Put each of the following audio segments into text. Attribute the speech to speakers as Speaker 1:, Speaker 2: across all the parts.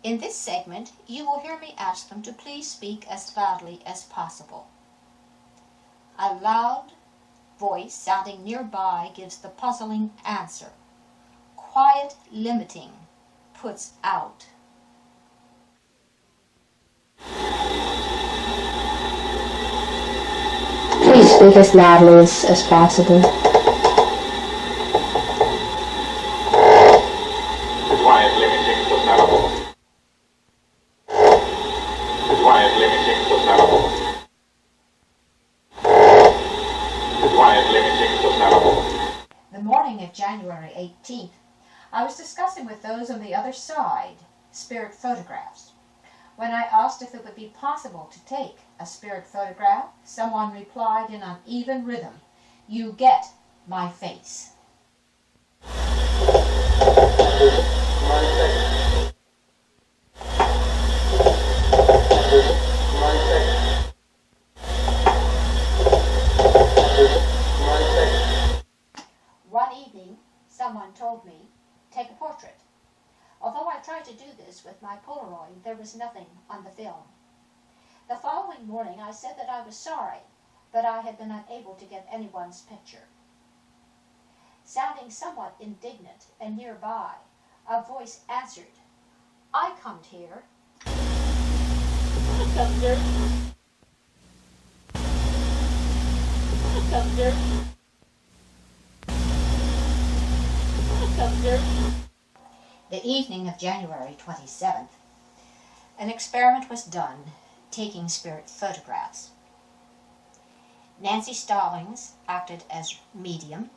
Speaker 1: In this segment, you will hear me ask them to please speak as loudly as possible. A loud voice sounding nearby gives the puzzling answer. Quiet limiting puts out.
Speaker 2: Please speak as loudly as possible.
Speaker 3: Quiet limiting puts out. Quiet limiting puts out. Quiet limiting puts out.
Speaker 1: The morning of January 18th, I was discussing with those on the other side spirit photographs. When I asked if it would be possible to take a spirit photograph, someone replied in an even rhythm, "You get my face." One evening, someone told me, "Take a portrait." Although I tried to do this with my Polaroid, there was nothing on the film. The following morning I said that I was sorry, but I had been unable to get anyone's picture. Sounding somewhat indignant and nearby, a voice answered, "I come here." I come here. I come here. I come here. The evening of January 27th, an experiment was done taking spirit photographs. Nancy Stallings acted as medium,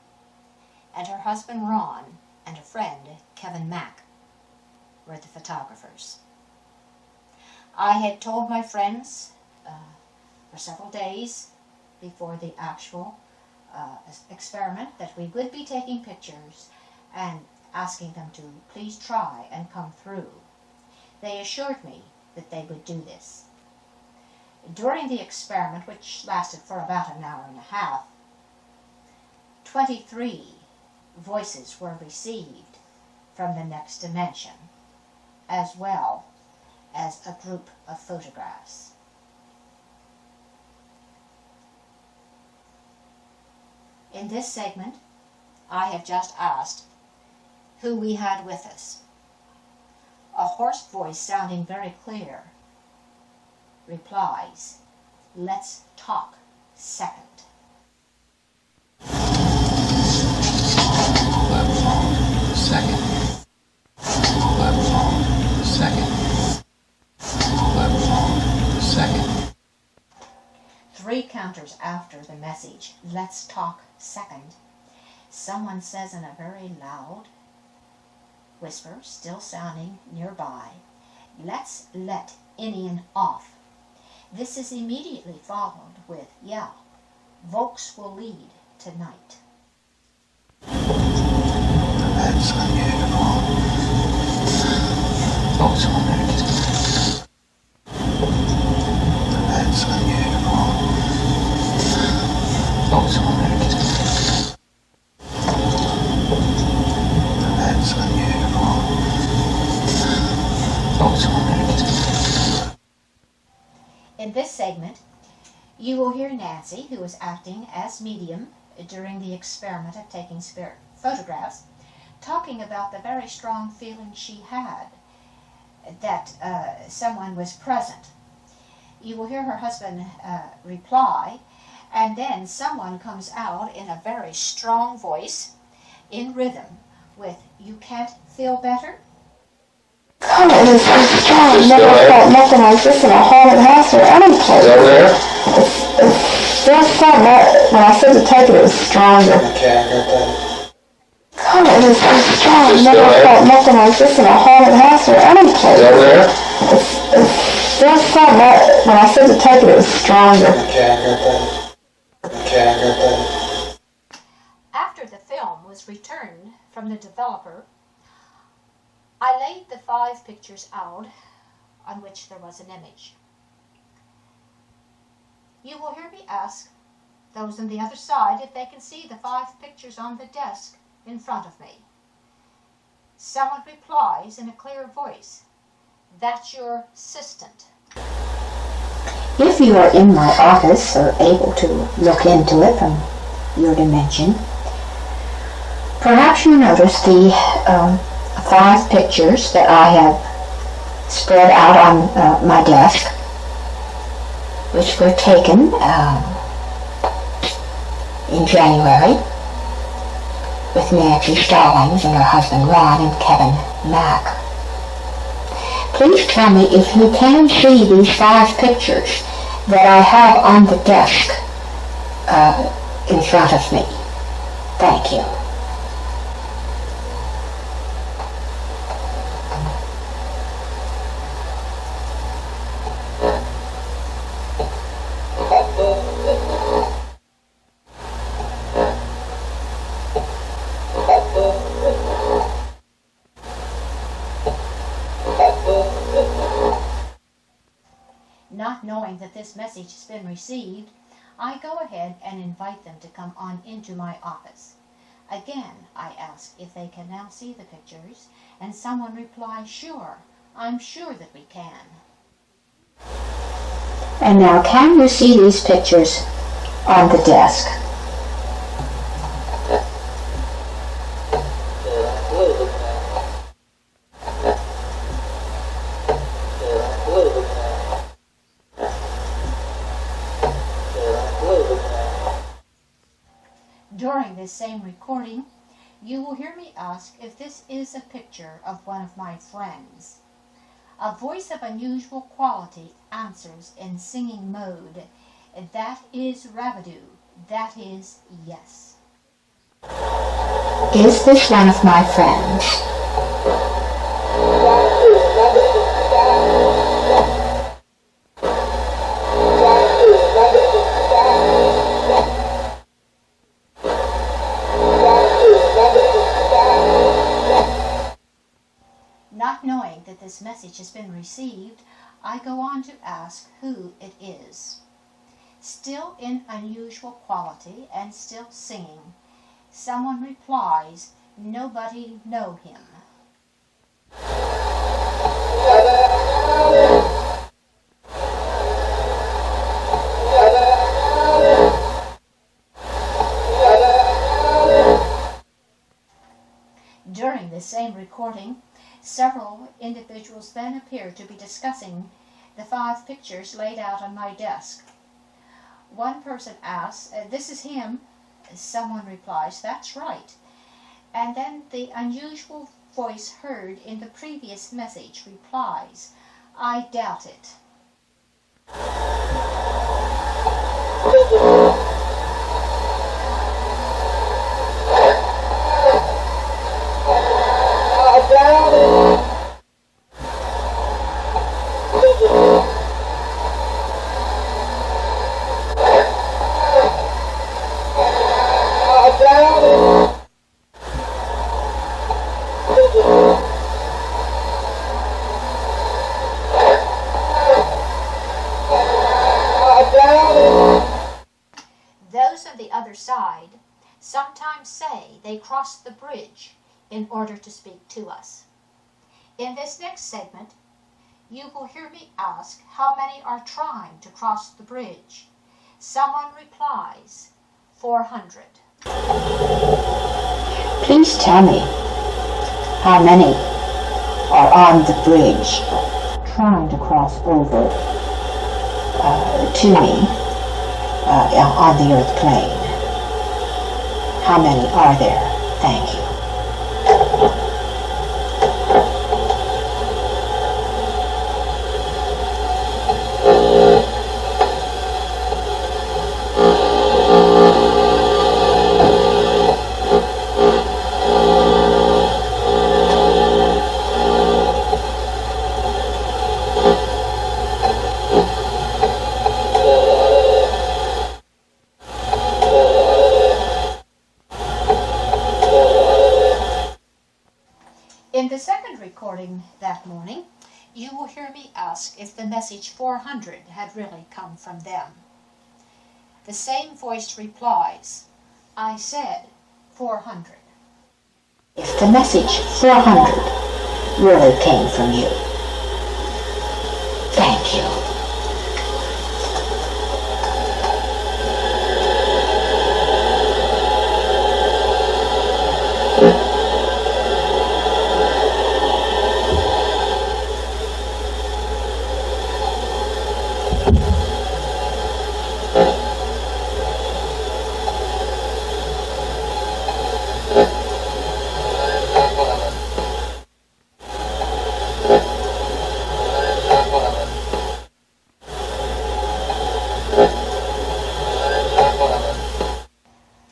Speaker 1: and her husband Ron and a friend, Kevin Mack, were the photographers. I had told my friends for several days before the actual experiment that we would be taking pictures and asking them to please try and come through. They assured me that they would do this. During the experiment, which lasted for about an hour and a half, 23 voices were received from the next dimension, as well as a group of photographs. In this segment, I have just asked who we had with us. A hoarse voice sounding very clear replies, "Let's talk second."
Speaker 4: Second. Second.
Speaker 1: 3 counters after the message, "Let's talk second," someone says in a very loud whisper, still sounding nearby, "Let's let Indian off." This is immediately followed with, "Yeah, Volks will lead tonight."
Speaker 4: That's unusual. Volks will lead tonight. That's unusual. Volks will lead tonight. That's unusual. Volks will lead tonight.
Speaker 1: In this segment, you will hear Nancy, who is acting as medium during the experiment of taking spirit photographs, talking about the very strong feeling she had that someone was present. You will hear her husband reply, and then someone comes out in a very strong voice, in rhythm, with, "You can't feel better?"
Speaker 2: God, it is so strong. Never felt nothing like this in a haunted house or any place.
Speaker 3: Still there?
Speaker 2: There's something that, when I said to take it, it was stronger.
Speaker 3: Okay, I got that.
Speaker 2: God, it is so strong.
Speaker 3: Still
Speaker 2: Never
Speaker 3: there?
Speaker 2: felt nothing like this in a haunted house or any place.
Speaker 3: Still there?
Speaker 2: There's something that, when I said to take it, it was stronger.
Speaker 3: Okay, I got that. Okay, I got that.
Speaker 1: After the film was returned from the developer, I laid the 5 pictures out on which there was an image. You will hear me ask those on the other side if they can see the 5 pictures on the desk in front of me. Someone replies in a clear voice, That's your assistant.
Speaker 2: If you are in my office or able to look into it from your dimension, perhaps you notice the 5 pictures that I have spread out on my desk, which were taken in January with Nancy Stallings and her husband Ron and Kevin Mack. Please tell me if you can see these 5 pictures that I have on the desk in front of me. Thank you.
Speaker 1: Not knowing that this message has been received, I go ahead and invite them to come on into my office. Again, I ask if they can now see the pictures, and someone replies, "Sure, I'm sure that we can."
Speaker 2: And now, can you see these pictures on the desk?
Speaker 1: During this same recording, you will hear me ask if this is a picture of one of my friends. A voice of unusual quality answers in singing mode, "That is Rabidoo. That is yes."
Speaker 2: Is this one of my friends?
Speaker 1: Not knowing that this message has been received, I go on to ask who it is. Still in unusual quality and still singing, someone replies, "Nobody know him." During the same recording, several individuals then appear to be discussing the 5 pictures laid out on my desk. One person asks, "This is him?" Someone replies, "That's right." And then the unusual voice heard in the previous message replies, "I doubt it." Those on the other side sometimes say they crossed the bridge in order to speak to us. In this next segment, you will hear me ask how many are trying to cross the bridge. Someone replies, 400.
Speaker 2: Please tell me how many are on the bridge trying to cross over to me on the earth plane. How many are there? Thank you.
Speaker 1: In the second recording that morning, you will hear me ask if the message 400 had really come from them. The same voice replies, "I said 400.
Speaker 2: If the message 400 really came from you, Thank you.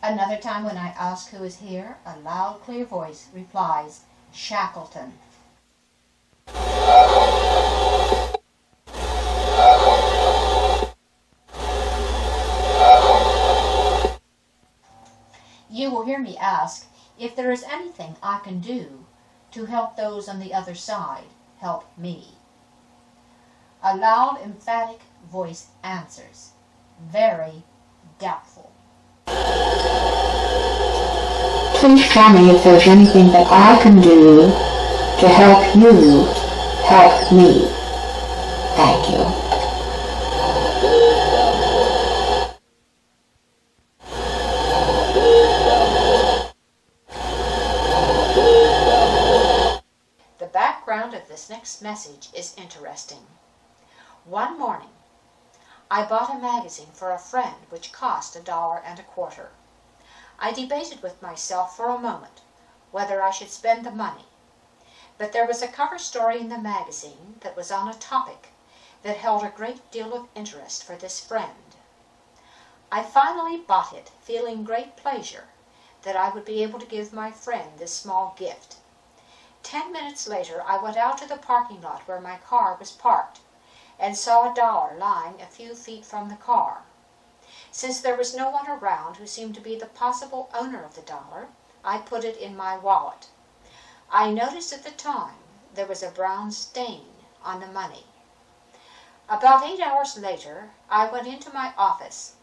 Speaker 1: Another time when I ask who is here, a loud, clear voice replies, Shackleton. You will hear me ask if there is anything I can do to help those on the other side help me. A loud, emphatic voice answers, very doubtful.
Speaker 2: Please tell me if there's anything that I can do to help you help me. Thank you.
Speaker 1: The background of this next message is interesting. One morning, I bought a magazine for a friend which cost $1.25. I debated with myself for a moment whether I should spend the money, but there was a cover story in the magazine that was on a topic that held a great deal of interest for this friend. I finally bought it, feeling great pleasure that I would be able to give my friend this small gift. 10 minutes later, I went out to the parking lot where my car was parked and saw $1 lying a few feet from the car. Since there was no one around who seemed to be the possible owner of the $1, I put it in my wallet. I noticed at the time there was a brown stain on the money. About 8 hours later, I went into my office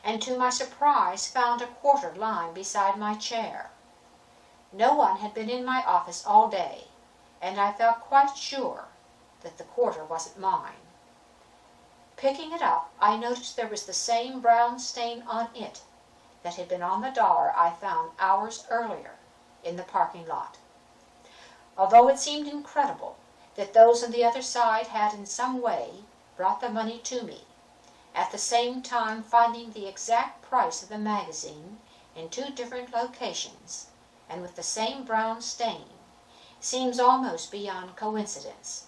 Speaker 1: and to my surprise found a quarter lying beside my chair. No one had been in my office all day, and I felt quite sure that the quarter wasn't mine. Picking it up, I noticed there was the same brown stain on it that had been on the $1 I found hours earlier in the parking lot. Although it seemed incredible that those on the other side had in some way brought the money to me, at the same time finding the exact price of the magazine in 2 different locations and with the same brown stain, seems almost beyond coincidence.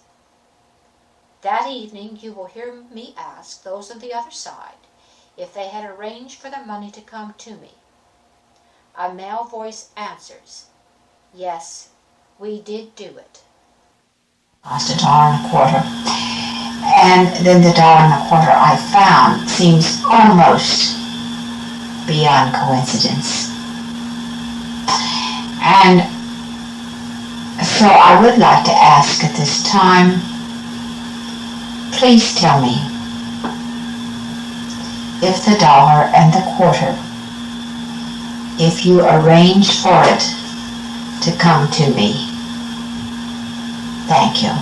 Speaker 1: That evening you will hear me ask those on the other side if they had arranged for the money to come to me. A male voice answers, yes, we did do it.
Speaker 2: Cost $1.25. And then the $1.25 I found seems almost beyond coincidence. And so I would like to ask at this time, please tell me if the $1 and the quarter, if you arranged for it to come to me. Thank you.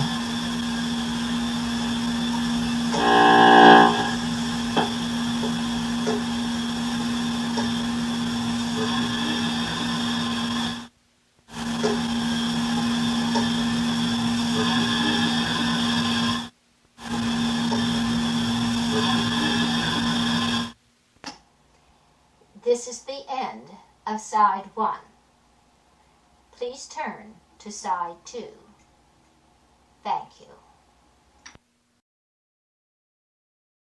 Speaker 1: This is the end of side 1. Please turn to side 2. Thank you.